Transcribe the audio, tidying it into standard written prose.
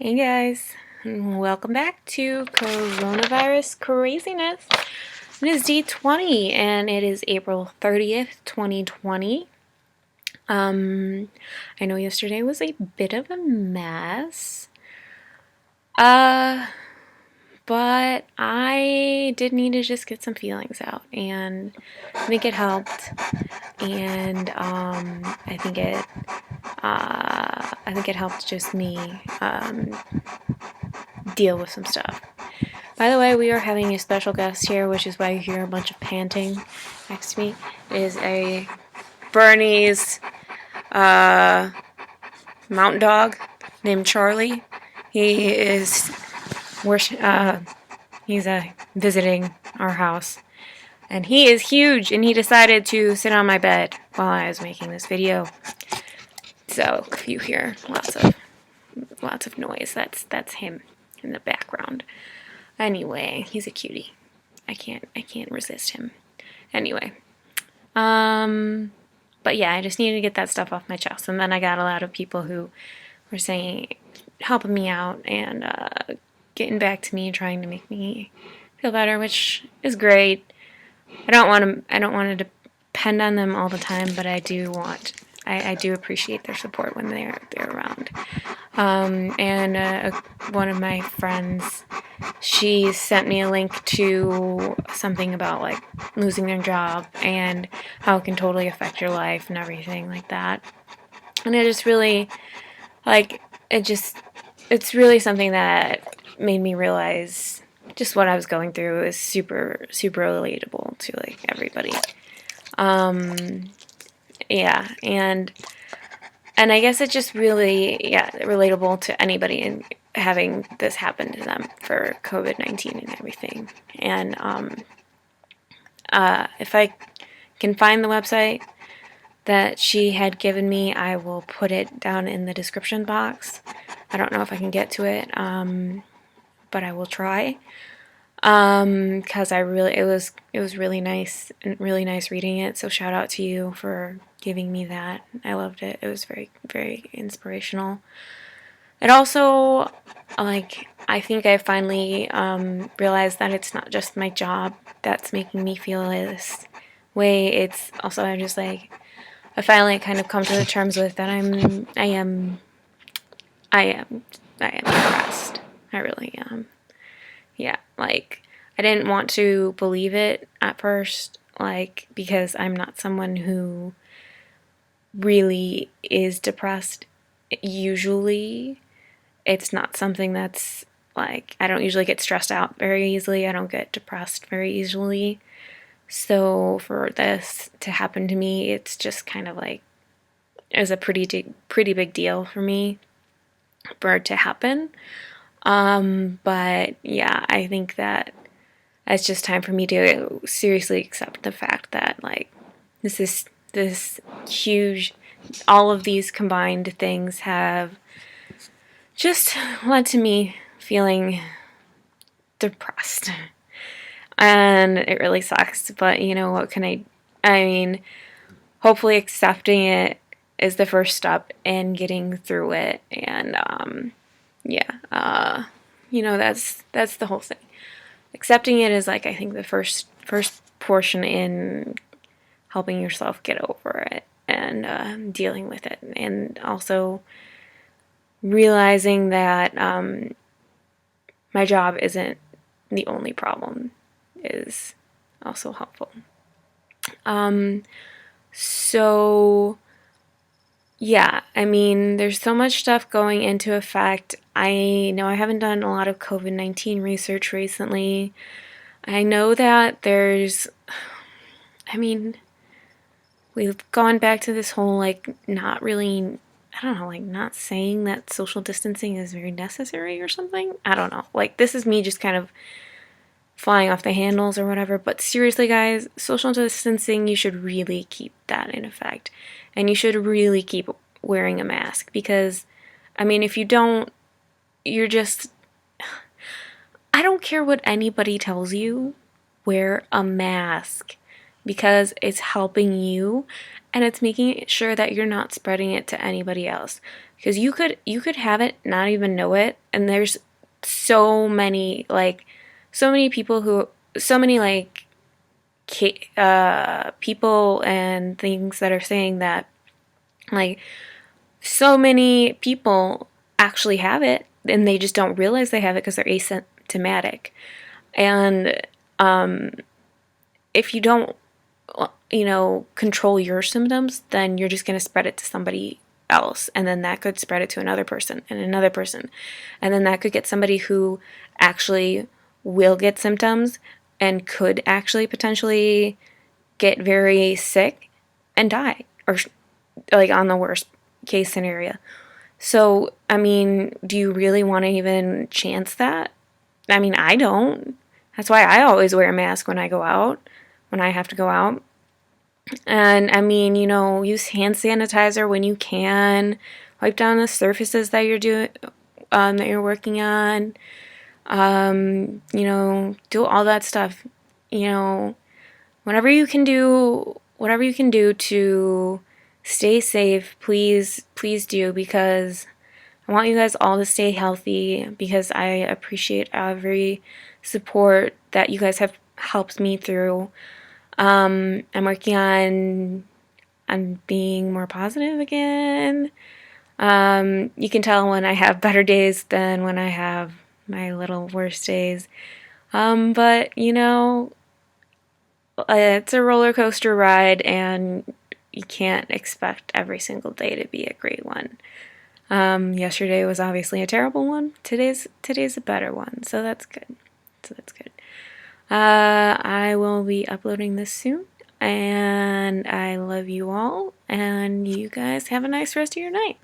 Hey guys, welcome back to Coronavirus Craziness. It is D20 and it is April 30th, 2020. I know yesterday was a bit of a mess. But I did need to just get some feelings out, and I think it helped. And I think it helped just me deal with some stuff. By the way, we are having a special guest here, which is why you hear a bunch of panting next to me. It is a Bernese mountain dog named Charlie. He is he's visiting our house, and he is huge. And he decided to sit on my bed while I was making this video. So if you hear lots of noise, that's him in the background. Anyway, he's a cutie. I can't resist him. Anyway, but yeah, I just needed to get that stuff off my chest, and then I got a lot of people who were saying, helping me out and getting back to me, trying to make me feel better, which is great. I don't want to depend on them all the time, but I do appreciate their support when they're around. And one of my friends, she sent me a link to something about like losing their job and how it can totally affect your life and everything like that. And it just really, it's really something that made me realize just what I was going through is super, super relatable to like everybody. Yeah, and I guess it's just really, relatable to anybody and having this happen to them for COVID-19 and everything. And if I can find the website that she had given me, I will put it down in the description box. I don't know if I can get to it, but I will try. Because it was really nice and really nice reading it. So shout out to you for giving me that. I loved it. It was very, very inspirational. It also, I think I finally realized that it's not just my job that's making me feel this way. It's also I finally kind of come to the terms with that I am depressed. I really am. Yeah, I didn't want to believe it at first, because I'm not someone who really is depressed. Usually, it's not something that's I don't usually get stressed out very easily. I don't get depressed very easily. So for this to happen to me, it's just kind of it was a pretty big deal for me for it to happen. But yeah, I think that it's just time for me to seriously accept the fact that this huge, all of these combined things have just led to me feeling depressed. And it really sucks, but you know, what can I mean, hopefully accepting it is the first step in getting through it. And that's the whole thing. Accepting it is I think the first portion in helping yourself get over it and dealing with it, and also realizing that my job isn't the only problem is also helpful. So yeah, I mean, there's so much stuff going into effect. I know I haven't done a lot of COVID-19 research recently. I know that we've gone back to this whole, not really, I don't know, not saying that social distancing is very necessary or something. I don't know. This is me just kind of flying off the handles or whatever. But seriously, guys, social distancing, you should really keep that in effect. And you should really keep wearing a mask because, I mean, if you don't, you're just, I don't care what anybody tells you, wear a mask because it's helping you and it's making sure that you're not spreading it to anybody else, because you could have it, not even know it. And there's so many like so many people who so many like people and things that are saying that like so many people actually have it and they just don't realize they have it because they're asymptomatic. And if you don't, control your symptoms, then you're just going to spread it to somebody else. And then that could spread it to another person and another person. And then that could get somebody who actually will get symptoms and could actually potentially get very sick and die, or like on the worst case scenario. So, I mean, do you really want to even chance that? I mean, I don't. That's why I always wear a mask when I go out, when I have to go out. And I mean, use hand sanitizer when you can. Wipe down the surfaces that you're doing, that you're working on. Do all that stuff. Whatever you can do to stay safe, please do, because I want you guys all to stay healthy, because I appreciate every support that you guys have helped me through. I'm working on being more positive again. You can tell when I have better days than when I have my little worst days. But it's a roller coaster ride, and you can't expect every single day to be a great one. Yesterday was obviously a terrible one. Today's a better one, so that's good. I will be uploading this soon, and I love you all, and you guys have a nice rest of your night.